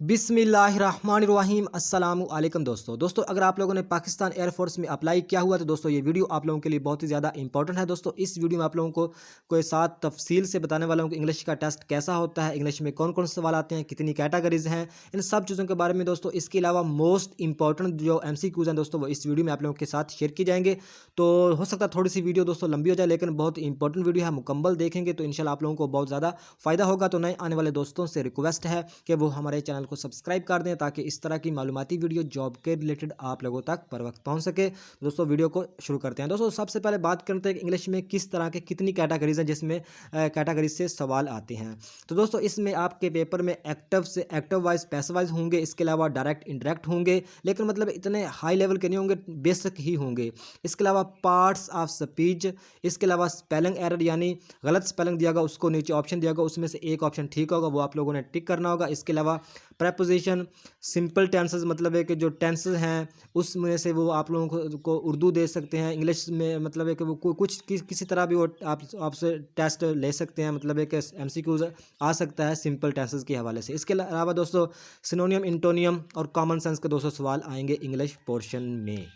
बिस्मिल्लाहिर्रहमानिर्रहीम अस्सलामु अलैकुम दोस्तों अगर आप लोगों ने पाकिस्तान एयरफोर्स में अप्लाई किया हुआ तो दोस्तों ये वीडियो आप लोगों के लिए बहुत ही ज़्यादा इंपॉर्टेंट है। दोस्तों इस वीडियो में आप लोगों को कोई साथ तफसील से बताने वाला हूँ कि इंग्लिश का टेस्ट कैसा होता है, इंग्लिश में कौन कौन से सवाल आते हैं, कितनी कैटेगरीज हैं, इन सब चीज़ों के बारे में दोस्तों। इसके अलावा मोस्ट इंपॉर्टेंट जो MCQs हैं दोस्तों वो इस वीडियो में आप लोगों के साथ शेयर किए जाएंगे। तो हो सकता है थोड़ी सी वीडियो दोस्तों लंबी हो जाए, लेकिन बहुत इंपॉर्टेंट वीडियो है, मुकम्मल देखेंगे तो इंशाल्लाह आप लोगों को बहुत ज़्यादा फ़ायदा होगा। तो नए आने वाले दोस्तों से रिक्वेस्ट है कि वो हमारे चैनल को सब्सक्राइब कर दें ताकि इस तरह की मालूमाती वीडियो जॉब के रिलेटेड आप लोगों तक बर वक्त पहुंच सके। दोस्तों वीडियो को शुरू करते हैं। दोस्तों सबसे पहले बात करते हैं कि इंग्लिश में किस तरह के कितनी कैटेगरीज हैं जिसमें कैटेगरीज से सवाल आते हैं। तो दोस्तों इसमें आपके पेपर में एक्टिव वाइज पैसिव वाइज होंगे, इसके अलावा डायरेक्ट इंडायरेक्ट होंगे, लेकिन मतलब इतने हाई लेवल के नहीं होंगे, बेसिक ही होंगे। इसके अलावा पार्ट्स ऑफ स्पीच, इसके अलावा स्पेलिंग एरर यानी गलत स्पेलिंग दिया गया उसको नीचे ऑप्शन दिया गया, उसमें से एक ऑप्शन ठीक होगा वो आप लोगों ने टिक करना होगा। इसके अलावा प्रेपोजिशन, सिंपल टेंसेस मतलब है कि जो टेंसेस हैं उसमें से वो आप लोगों को उर्दू दे सकते हैं, इंग्लिश में मतलब है कि वो कुछ किसी तरह भी वो आपसे टेस्ट ले सकते हैं, मतलब है कि MCQs आ सकता है सिंपल टेंसेस के हवाले से। इसके अलावा दोस्तों सिनोनियम, इंटोनियम और कॉमन सेंस के दोस्तों सवाल आएंगे इंग्लिश पोर्शन में।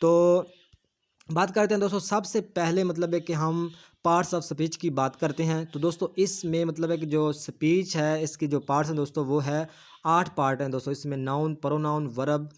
तो बात करते हैं दोस्तों सबसे पहले मतलब है कि हम पार्ट्स ऑफ स्पीच की बात करते हैं। तो दोस्तों इसमें मतलब है कि जो स्पीच है इसकी जो पार्ट्स हैं दोस्तों वो है 8 पार्ट हैं दोस्तों। इसमें noun, pronoun, verb,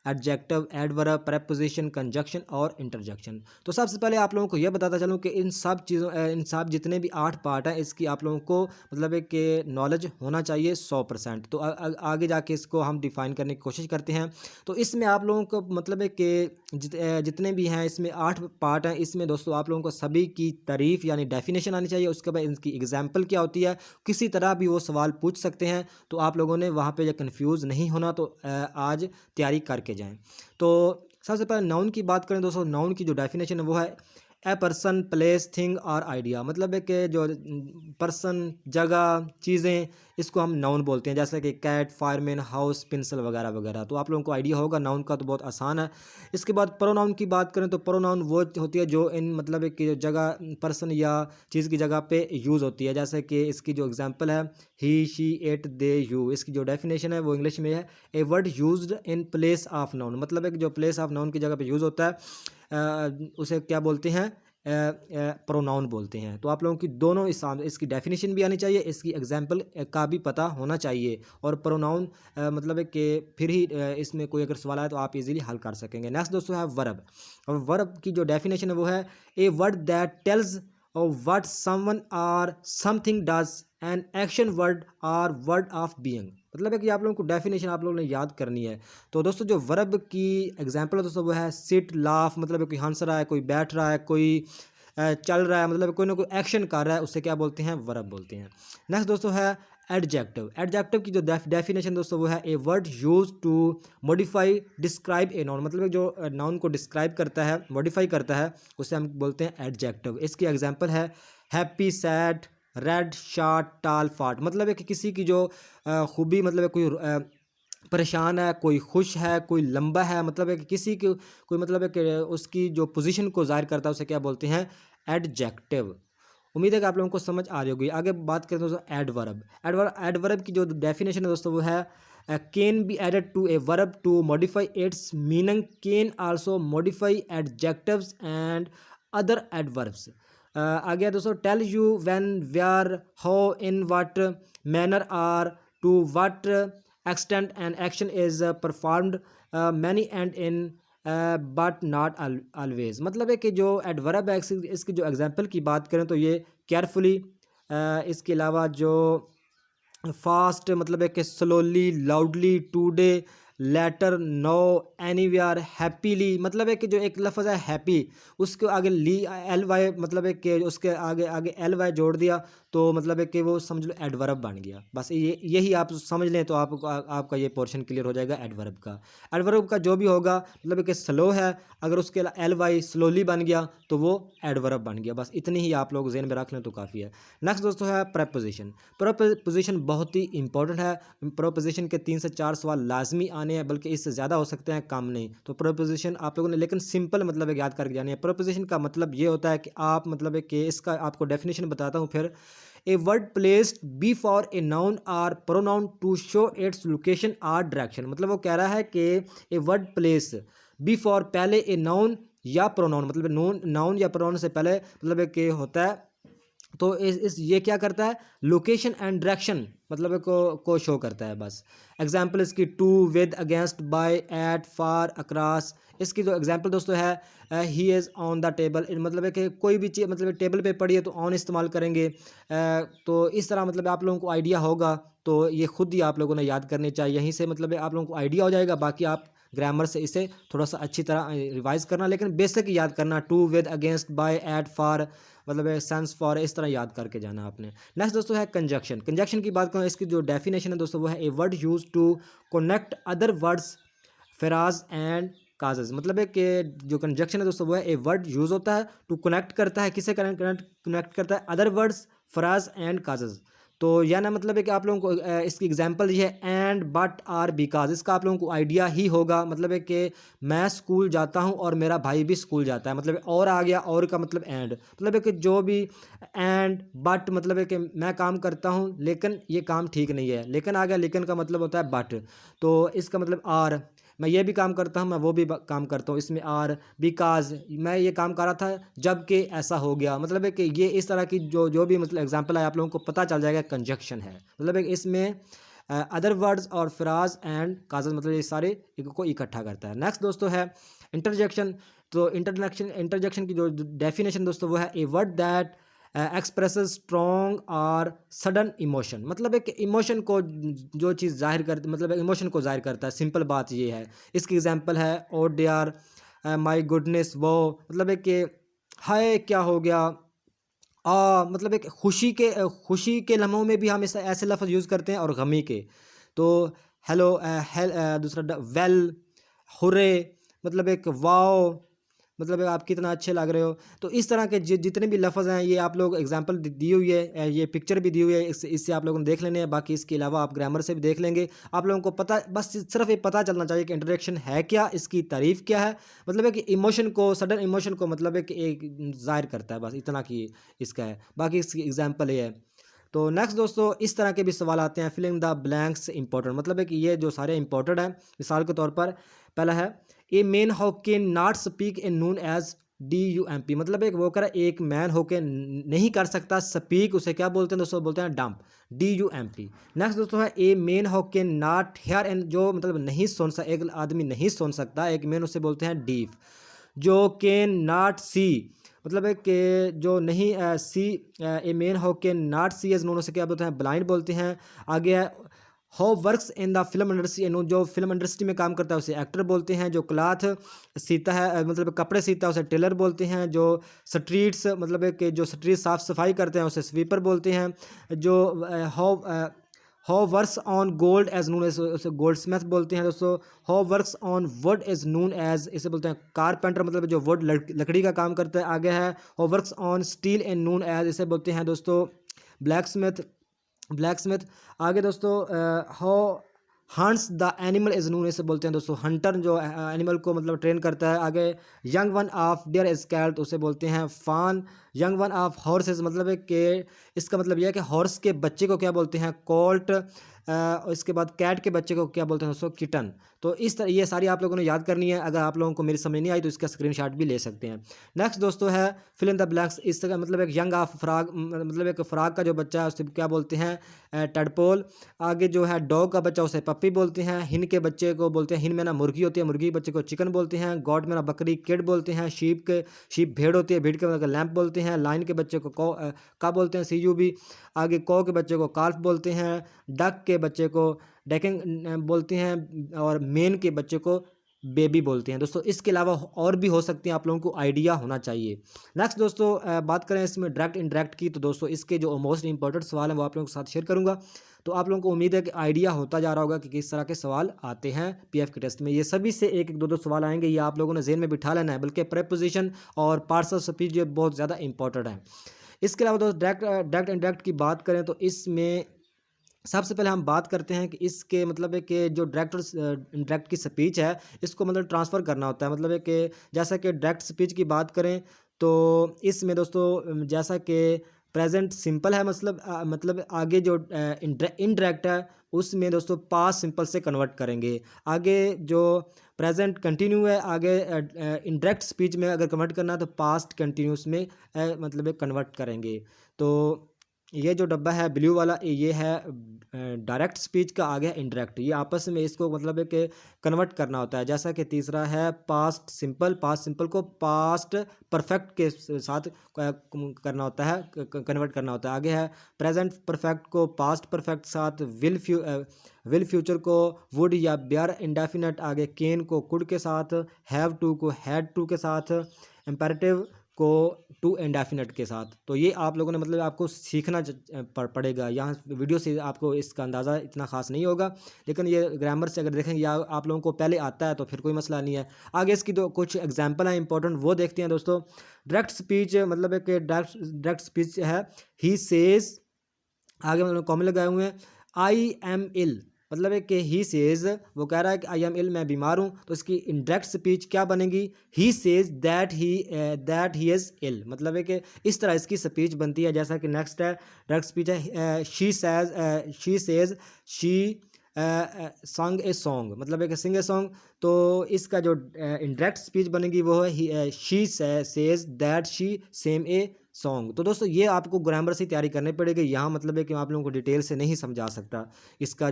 adjective, adverb, preposition, conjunction और इंटरजेक्शन। तो सबसे पहले आप लोगों को यह बताता चलूँ कि इन सब जितने भी 8 पार्ट हैं इसकी आप लोगों को मतलब है कि नॉलेज होना चाहिए 100%। तो आगे जाके इसको हम डिफ़ाइन करने की कोशिश करते हैं। तो इसमें आप लोगों को मतलब है कि जितने भी हैं इसमें 8 पार्ट हैं, इसमें दोस्तों आप लोगों को सभी की तारीफ़ यानी डेफिनेशन आनी चाहिए। उसके बाद इनकी एग्जाम्पल क्या होती है, किसी तरह भी वो सवाल पूछ सकते हैं, तो आप लोगों ने वहाँ पे कन्फ्यूज़ नहीं होना। तो आज तैयारी करके जाएं। तो सबसे पहले नाउन की बात करें दोस्तों, नाउन की जो डेफिनेशन है वो है ए पर्सन, प्लेस, थिंग और आइडिया। मतलब है कि जो पर्सन, जगह, चीज़ें, इसको हम नाउन बोलते हैं, जैसे कि कैट, फायरमैन, हाउस, पेंसिल वगैरह वगैरह। तो आप लोगों को आइडिया होगा नाउन का, तो बहुत आसान है। इसके बाद प्रोनाउन की बात करें तो प्रोनाउन वो होती है जो इन मतलब है कि जगह, पर्सन या चीज़ की जगह पे यूज़ होती है। जैसे कि इसकी जो एग्जांपल है ही, शी, इट, दे, यू। इसकी जो डेफिनेशन है वो इंग्लिश में है a word used in place of noun. मतलब है कि जो प्लेस ऑफ नाउन की जगह पे यूज़ होता है उसे क्या बोलते हैं, प्रोनाउन बोलते हैं। तो आप लोगों की दोनों इसकी डेफिनेशन भी आनी चाहिए, इसकी एग्जांपल का भी पता होना चाहिए। और प्रोनाउन मतलब है कि फिर ही इसमें कोई अगर सवाल आए तो आप इजीली हल कर सकेंगे। नेक्स्ट दोस्तों है वर्ब। और वर्ब की जो डेफिनेशन है वो है a word that tells what someone और something does an action word और वर्ड ऑफ बीइंग। मतलब है कि आप लोगों को डेफिनेशन आप लोगों ने याद करनी है। तो दोस्तों जो वर्ब की एग्जांपल है दोस्तों वो है सिट, लाफ, मतलब है कोई हंस रहा है, कोई बैठ रहा है, कोई चल रहा है, मतलब कोई ना कोई एक्शन कर रहा है, उससे क्या बोलते हैं, वर्ब बोलते हैं। नेक्स्ट दोस्तों है एडजेक्टिव। एडजेक्टिव की जो डेफिनेशन दोस्तों वो है a word use to modify describe a noun. मतलब जो नाउन को डिस्क्राइब करता है, मॉडिफाई करता है, उसे हम बोलते हैं एडजेक्टिव। इसकी एग्जांपल है हैप्पी, सैड, रेड, शॉर्ट, टाल, फाट। मतलब है कि किसी की जो खूबी, मतलब है कोई परेशान है, कोई खुश है, कोई लंबा है, मतलब है कि किसी की कोई मतलब है कि उसकी जो पोजीशन को जाहिर करता है उसे क्या बोलते हैं, एडजेक्टिव। उम्मीद है कि आप लोगों को समझ आ रही होगी। आगे बात करें दोस्तों एडवर्ब। एडवर्ब की जो डेफिनेशन है दोस्तों वो है can be added to a verb to modify its meaning, can also modify adjectives and other adverbs. आगे दोस्तों tell you when, where, how, in what manner or to what extent and action is performed, many end in but not always. मतलब है कि जो adverb है इसकी जो example की बात करें तो ये केयरफुली, इसके अलावा जो फास्ट मतलब है कि slowly, loudly, today, later, no, anywhere, happily. मतलब है कि जो एक लफ्ज़ है हैप्पी, उसके आगे ली एल वाई, मतलब है कि उसके आगे आगे एल वाई जोड़ दिया तो मतलब है कि वो समझ लो एडवर्ब बन गया। बस यही आप समझ लें तो आपका ये पोर्शन क्लियर हो जाएगा एडवर्ब का। एडवर्ब का जो भी होगा मतलब है कि स्लो है, अगर उसके एल वाई स्लोली बन गया तो वो एडवर्ब बन गया। बस इतनी ही आप लोग ज़हन में रख लें तो काफ़ी है। नेक्स्ट दोस्तों है प्रेपोजिशन। प्रेपोजिशन बहुत ही इंपॉर्टेंट है। प्रेपोजिशन के 3 से 4 सवाल लाजमी आने हैं, बल्कि इससे ज़्यादा हो सकते हैं, कम नहीं। तो प्रेपोजिशन आप लोगों ने लेकिन सिंपल मतलब है याद करके जानी है। प्रेपोजिशन का मतलब ये होता है कि आप मतलब है कि इसका आपको डेफिनेशन बताता हूँ फिर। A word placed before a noun or pronoun to show its location or direction. मतलब वो कह रहा है कि ए वर्ड प्लेस बिफोर पहले ए नाउन या प्रोनाउन, मतलब नाउन या प्रोनाउन से पहले मतलब कि होता है, तो इस ये क्या करता है, लोकेशन एंड डायरेक्शन मतलब को शो करता है बस। एग्जाम्पल इसकी to, with, against, by, at, for, across. इसकी जो एग्जाम्पल दोस्तों है he is on the table, मतलब है कि कोई भी चीज़ मतलब टेबल पे पड़ी है तो ऑन इस्तेमाल करेंगे। तो इस तरह मतलब आप लोगों को आइडिया होगा, तो ये खुद ही आप लोगों ने याद करनी चाहिए, यहीं से मतलब आप लोगों को आइडिया हो जाएगा। बाकी आप ग्रामर से इसे थोड़ा सा अच्छी तरह रिवाइज करना, लेकिन बेसिक याद करना, to, with, against, by, at, for, मतलब सेंस फॉर, इस तरह याद करके जाना आपने। नेक्स्ट दोस्तों है कंजक्शन। कंजक्शन की बात करें, इसकी जो डेफिनेशन है दोस्तों वो है a word use to connect other words, phrases and clauses. मतलब है कि जो कंजक्शन है दोस्तों वो है ए वर्ड यूज होता है टू कनेक्ट करता है, किसे कनेक्ट करता है, other words, phrases and causes. तो यह ना मतलब है कि आप लोगों को इसकी एग्जांपल ये है एंड, बट, आर, बिकॉज। इसका आप लोगों को आइडिया ही होगा, मतलब है कि मैं स्कूल जाता हूँ और मेरा भाई भी स्कूल जाता है, मतलब और आ गया, और का मतलब एंड, मतलब है कि जो भी एंड, बट मतलब है कि मैं काम करता हूँ लेकिन ये काम ठीक नहीं है, लेकिन आ गया, लेकिन का मतलब होता है बट, तो इसका मतलब आर, मैं ये भी काम करता हूँ, मैं वो भी काम करता हूँ, इसमें आर, बिकॉज मैं ये काम कर रहा था जबकि ऐसा हो गया। मतलब है कि ये इस तरह की जो भी मतलब एग्जांपल है आप लोगों को पता चल जाएगा कंजक्शन है। मतलब है कि इसमें अदर वर्ड्स और फ्राज एंड काजेज मतलब ये सारे को इकट्ठा करता है। नेक्स्ट दोस्तों है इंटरजेक्शन। तो इंटरजेक्शन की जो डेफिनेशन दोस्तों वो है a word that expresses strong और सडन इमोशन। मतलब एक इमोशन को जो चीज़ जाहिर कर मतलब इमोशन को जाहिर करता है, सिंपल बात ये है। इसकी एग्जांपल है ओ डियर, माय गुडनेस, वो मतलब है कि हाय क्या हो गया, मतलब एक खुशी के लम्हों में भी हम ऐसे लफ्ज़ यूज़ करते हैं और गमी के। तो हेलो, दूसरा वेल, हुर्रे, मतलब एक वाओ, मतलब आप कितना अच्छे लग रहे हो। तो इस तरह के जितने भी लफ्ज़ हैं ये आप लोग एग्जांपल दी हुई है, ये पिक्चर भी दी हुई है, इससे आप लोगों ने देख लेने हैं। बाकी इसके अलावा आप ग्रामर से भी देख लेंगे। आप लोगों को पता बस सिर्फ ये पता चलना चाहिए कि इंटरेक्शन है क्या, इसकी तारीफ़ क्या है, मतलब है कि इमोशन को, सडन इमोशन को मतलब है कि एक ज़ाहिर करता है, बस इतना कि इसका है। बाकी इसकी एग्जाम्पल ये है। तो नेक्स्ट दोस्तों इस तरह के भी सवाल आते हैं, फिलिंग द ब्लैंक्स इंपॉर्टेंट। मतलब है कि ये जो सारे इंपॉर्टेंट हैं, मिसाल के तौर पर पहला है a man who can not speak a noun as DUMP। मतलब एक वो कर एक मैन होके नहीं कर सकता स्पीक, उसे क्या बोलते हैं दोस्तों, बोलते हैं डंप, DUMP। नेक्स्ट दोस्तों है a man who can not here and, जो मतलब नहीं सुन सकता, एक आदमी नहीं सुन सकता एक मैन, उसे बोलते हैं डीफ। जो कैन नॉट सी, मतलब है कि जो नहीं सी, ए man who can not C as नून, उसे क्या बोलते हैं, ब्लाइंड बोलते हैं। आगे है how works in the film industry, जो फिल्म इंडस्ट्री में काम करता है उसे एक्टर बोलते हैं। जो क्लॉथ सीता है, मतलब कपड़े सीता है, उसे टेलर बोलते हैं। जो स्ट्रीट्स मतलब है कि जो स्ट्रीट साफ सफाई करते हैं उसे स्वीपर बोलते हैं। जो who works on gold is known as, उसे गोल्ड स्मिथ बोलते हैं दोस्तों। Who works on wood is known as, इसे बोलते हैं कारपेंटर, मतलब जो वुड लकड़ी का काम करता है। आगे है how works on steel and known as, इसे बोलते हैं दोस्तों ब्लैक स्मिथ। आगे दोस्तों how hunts the animal is known, इसे बोलते हैं दोस्तों हंटर, जो एनिमल को मतलब ट्रेन करता है। आगे young one of deer is called, उसे बोलते हैं फान। यंग वन ऑफ हॉर्सेस, मतलब है कि इसका मतलब यह है कि हॉर्स के बच्चे को क्या बोलते हैं, कोल्ट। इसके बाद कैट के बच्चे को क्या बोलते हैं दोस्तों, किटन। तो इस तरह ये सारी आप लोगों ने याद करनी है। अगर आप लोगों को मेरी समझ नहीं आई तो इसका स्क्रीनशॉट भी ले सकते हैं। नेक्स्ट दोस्तों है फिल इन द ब्लैंक्स। इस तरह मतलब एक यंग ऑफ फ्रॉग, मतलब एक फ्रॉग का जो बच्चा है उसे क्या बोलते हैं, टडपोल। आगे जो है डॉग का बच्चा उसे पप्पी बोलते हैं। हिन के बच्चे को बोलते हैं, हिन में ना मुर्गी होती है, मुर्गी के बच्चे को चिकन बोलते हैं। गॉड में ना बकरी किड बोलते हैं। शीप भेड़ होती है, भेड़ के मतलब लैंप बोलते हैं। लाइन के बच्चे को का बोलते हैं, CUB। आगे कौ के बच्चे को काल्फ बोलते हैं। डक के बच्चे को डैकिंग बोलते हैं, और मेन के बच्चे को बेबी बोलते हैं दोस्तों। इसके अलावा और भी हो सकते हैं, आप लोगों को आइडिया होना चाहिए। नेक्स्ट दोस्तों बात करें इसमें डायरेक्ट इनडायरेक्ट की, तो दोस्तों इसके जो मोस्ट इंपॉर्टेंट सवाल हैं वो आप लोगों के साथ शेयर करूंगा। तो आप लोगों को उम्मीद है कि आइडिया होता जा रहा होगा कि किस तरह के सवाल आते हैं PF के टेस्ट में। ये सभी से एक एक दो सवाल आएंगे, ये आप लोगों ने ज़हन में बिठा लेना है। बल्कि प्रेपोजिशन और पार्ट्स ऑफ स्पीच ये बहुत ज़्यादा इंपॉर्टेंट है। इसके अलावा दोस्तों डायरेक्ट इनडायरेक्ट की बात करें तो इसमें सबसे पहले हम बात करते हैं कि इसके मतलब है कि जो डायरेक्ट और इनडायरेक्ट की स्पीच है इसको मतलब ट्रांसफ़र करना होता है। मतलब है कि जैसा कि डायरेक्ट स्पीच की बात करें तो इसमें दोस्तों जैसा कि प्रेजेंट सिंपल है, मतलब आगे जो इनडायरेक्ट है उसमें दोस्तों पास्ट सिंपल से कन्वर्ट करेंगे। आगे जो प्रेजेंट कंटिन्यू है, आगे इनडायरेक्ट स्पीच में अगर कन्वर्ट करना है तो पास्ट कंटिन्यूस में मतलब कन्वर्ट करेंगे। तो ये जो डब्बा है ब्लू वाला ये है डायरेक्ट स्पीच का, आगे है इनडायरेक्ट। ये आपस में इसको मतलब है कि कन्वर्ट करना होता है। जैसा कि तीसरा है पास्ट सिंपल को पास्ट परफेक्ट के साथ करना होता है, कन्वर्ट करना होता है। आगे है प्रेजेंट परफेक्ट को पास्ट परफेक्ट साथ, विल फ्यूचर को वुड या बेयर इंडेफिनेट, आगे केन को कुड के साथ, हैव टू को हैड टू के साथ, इम्पेरेटिव को टू इंडेफिनेट के साथ। तो ये आप लोगों ने मतलब आपको सीखना पड़ेगा। यहाँ वीडियो से आपको इसका अंदाज़ा इतना खास नहीं होगा, लेकिन ये ग्रामर से अगर देखेंगे या आप लोगों को पहले आता है तो फिर कोई मसला नहीं है। आगे इसकी तो कुछ एग्जाम्पल हैं इंपॉर्टेंट, वो देखते हैं दोस्तों। डायरेक्ट स्पीच मतलब है कि डायरेक्ट स्पीच है ही सेज, आगे मतलब कॉमन लगाए हुए हैं आई एम इल, मतलब है कि ही सेज वो कह रहा है कि आई एम इल मैं बीमार हूँ, तो इसकी इनडायरेक्ट स्पीच क्या बनेगी, he says that he is ill, मतलब है कि इस तरह इसकी स्पीच बनती है। जैसा कि नेक्स्ट है डायरेक्ट स्पीच है she says she song a song, मतलब है कि सिंग ए सॉन्ग। तो इसका जो इनडायरेक्ट स्पीच बनेगी वो है she says that she same a song. तो दोस्तों ये आपको ग्रामर से तैयारी करनी पड़ेगी। यहाँ मतलब है कि मैं आप लोगों को डिटेल से नहीं समझा सकता। इसका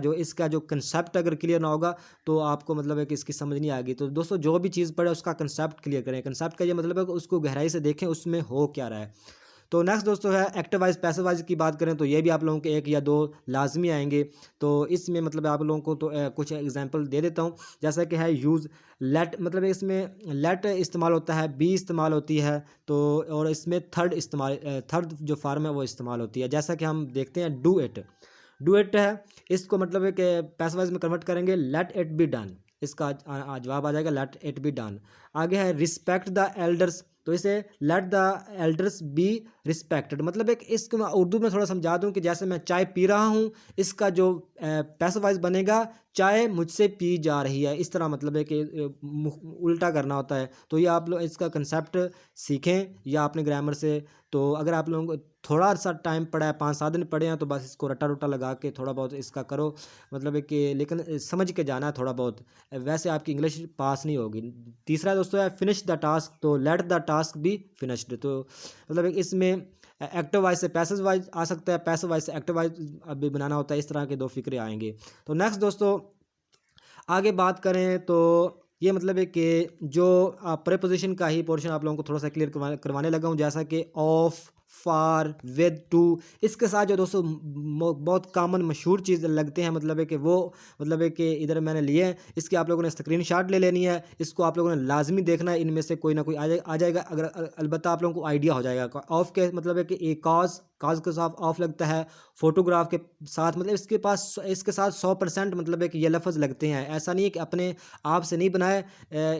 जो कंसेप्ट अगर क्लियर ना होगा तो आपको मतलब है कि इसकी समझ नहीं आएगी। तो दोस्तों जो भी चीज़ पढ़े उसका कंसेप्ट क्लियर करें। कंसेप्ट का ये मतलब है कि उसको गहराई से देखें उसमें हो क्या रहा है। तो नेक्स्ट दोस्तों है एक्टिव वाइज पैसिव वाइज की बात करें तो ये भी आप लोगों के 1 या 2 लाजमी आएंगे। तो इसमें मतलब आप लोगों को तो कुछ एग्जांपल दे देता हूँ। जैसा कि है यूज़ लेट, मतलब इसमें लेट इस्तेमाल होता है, बी इस्तेमाल होती है, तो और इसमें थर्ड जो फार्म है वो इस्तेमाल होती है। जैसा कि हम देखते हैं डू इट है, इसको मतलब है कि पैसिव वाइज में कन्वर्ट करेंगे लेट इट बी डन, इसका जवाब आ जाएगा लेट इट बी डन। आगे है रिस्पेक्ट द एल्डर्स, तो इसे let the elders be respected, मतलब एक इसको मैं उर्दू में थोड़ा समझा दूं कि जैसे मैं चाय पी रहा हूं, इसका जो पैसिव वॉइस बनेगा चाय मुझसे पी जा रही है, इस तरह मतलब है कि उल्टा करना होता है। तो ये आप लोग इसका कंसेप्ट सीखें या अपने ग्रामर से। तो अगर आप लोगों को थोड़ा सा टाइम पड़ा है, 5-7 दिन पड़े हैं, तो बस इसको रट्टा रुट्टा लगा के थोड़ा बहुत इसका करो, मतलब है कि लेकिन समझ के जाना है थोड़ा बहुत, वैसे आपकी इंग्लिश पास नहीं होगी। तीसरा दोस्तों है फिनिश द टास्क, तो let the task be finished, तो मतलब इसमें एक्टिव वाइज से पैसिव वाइज आ सकता है, पैसिव वाइज से एक्टिव वाइज अभी बनाना होता है। इस तरह के 2 फिक्रे आएंगे। तो नेक्स्ट दोस्तों आगे बात करें तो ये मतलब है कि जो प्रीपोजिशन का ही पोर्शन आप लोगों को थोड़ा सा क्लियर करवाने लगा हूँ। जैसा कि ऑफ, फार, विद, टू, इसके साथ जो दोस्तों बहुत कॉमन मशहूर चीज़ लगते हैं, मतलब है कि वो मतलब है कि इधर मैंने लिए हैं, इसकी आप लोगों ने स्क्रीनशॉट ले लेनी है। इसको आप लोगों ने लाजमी देखना है, इनमें से कोई ना कोई आ जाएगा। अगर अलबत्ता आप लोगों को आइडिया हो जाएगा। ऑफ के मतलब है कि एक काज के साथ ऑफ लगता है, फोटोग्राफ के साथ, मतलब इसके साथ 100% मतलब है कि ये लफ्ज़ लगते हैं। ऐसा नहीं है कि अपने आप से नहीं बनाए,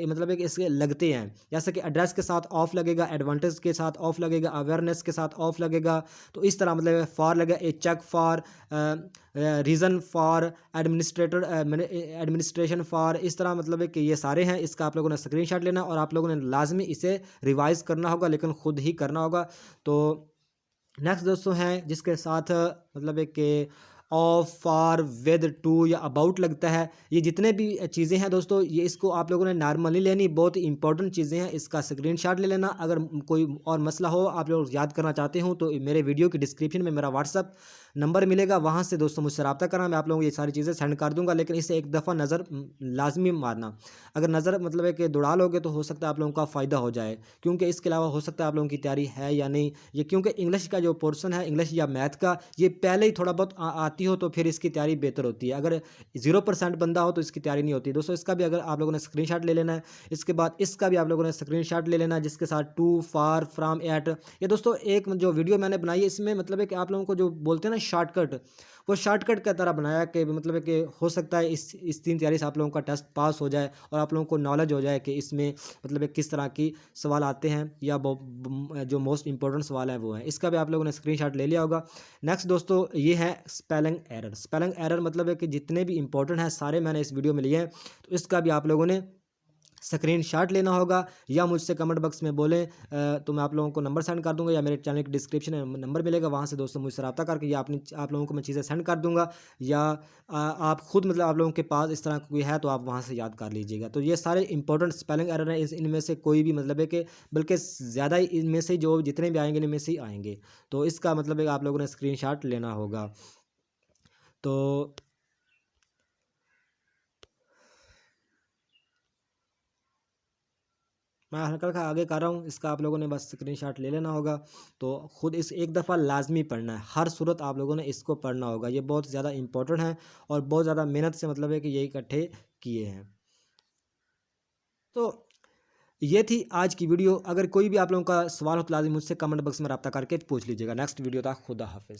मतलब है कि इसके लगते हैं। जैसे कि एड्रेस के साथ ऑफ लगेगा, एडवांटेज के साथ ऑफ लगेगा, अवेयरनेस के साथ ऑफ लगेगा। तो इस तरह मतलब फॉर लगेगा, a cheque for, reason for, administration for, इस तरह मतलब है कि ये सारे हैं। इसका आप लोगों ने स्क्रीनशॉट लेना और आप लोगों ने लाजमी इसे रिवाइज़ करना होगा, लेकिन ख़ुद ही करना होगा। तो नेक्स्ट दोस्तों हैं जिसके साथ मतलब है कि ऑफ, फॉर, विद, टू या अबाउट लगता है। ये जितने भी चीज़ें हैं दोस्तों, ये इसको आप लोगों ने नॉर्मली लेनी, बहुत ही इंपॉर्टेंट चीज़ें हैं। इसका स्क्रीनशॉट ले लेना। अगर कोई और मसला हो, आप लोग याद करना चाहते हो, तो मेरे वीडियो की डिस्क्रिप्शन में मेरा व्हाट्सअप नंबर मिलेगा, वहाँ से दोस्तों मुझसे रब्ता करना, मैं आप लोगों को ये सारी चीज़ें सेंड कर दूंगा। लेकिन इसे एक दफ़ा नज़र लाजमी मारना। अगर नज़र मतलब है कि दौड़ा लोगे तो हो सकता है आप लोगों का फ़ायदा हो जाए, क्योंकि इसके अलावा हो सकता है आप लोगों की तैयारी है या नहीं। ये क्योंकि इंग्लिश का जो पोर्शन है, इंग्लिश या मैथ का, ये पहले ही थोड़ा बहुत आती हो तो फिर इसकी तैयारी बेहतर होती है। अगर 0% बंदा हो तो इसकी तैयारी नहीं होती। दोस्तों इसका भी अगर आप लोगों ने स्क्रीनशॉट ले लेना है। इसके बाद इसका भी आप लोगों ने स्क्रीनशॉट ले लेना है, जिसके साथ टू, फार, फ्राम, एट। ये दोस्तों एक जो वीडियो मैंने बनाई है, इसमें मतलब है कि आप लोगों को जो बोलते हैं ना शॉर्टकट, वो शॉर्टकट की तरह बनाया कि मतलब है कि हो सकता है इस 3 तैयारी से आप लोगों का टेस्ट पास हो जाए और आप लोगों को नॉलेज हो जाए कि इसमें मतलब है किस तरह की सवाल आते हैं या जो मोस्ट इंपॉर्टेंट सवाल है वो है। इसका भी आप लोगों ने स्क्रीनशॉट ले लिया होगा। नेक्स्ट दोस्तों ये है स्पेलिंग एरर। स्पेलिंग एरर मतलब है कि जितने भी इंपॉर्टेंट हैं सारे मैंने इस वीडियो में लिए हैं, तो इसका भी आप लोगों ने स्क्रीनशॉट लेना होगा, या मुझसे कमेंट बॉक्स में बोलें तो मैं आप लोगों को नंबर सेंड कर दूंगा, या मेरे चैनल के डिस्क्रिप्शन में नंबर मिलेगा, वहाँ से दोस्तों मुझसे रब्ता करके या आप लोगों को मैं चीज़ें सेंड कर दूंगा, या आप खुद मतलब आप लोगों के पास इस तरह कोई है तो आप वहाँ से याद कर लीजिएगा। तो ये सारे इंपॉर्टेंट स्पेलिंग एरर हैं, इनमें से कोई भी मतलब है कि बल्कि ज़्यादा ही इनमें से जो जितने भी आएंगे इनमें से ही आएंगे। तो इसका मतलब है कि आप लोगों ने स्क्रीनशॉट लेना होगा। तो मैं हल्का हल्का आगे कर रहा हूँ, इसका आप लोगों ने बस स्क्रीनशॉट ले लेना होगा। तो खुद इस एक दफ़ा लाजमी पढ़ना है, हर सूरत आप लोगों ने इसको पढ़ना होगा, ये बहुत ज़्यादा इंपॉर्टेंट है और बहुत ज़्यादा मेहनत से मतलब है कि ये इकट्ठे किए हैं। तो ये थी आज की वीडियो। अगर कोई भी आप लोगों का सवाल हो तो लाजिम मुझसे कमेंट बॉक्स में रब्ता करके पूछ लीजिएगा। नेक्स्ट वीडियो तक खुदा हाफिज़।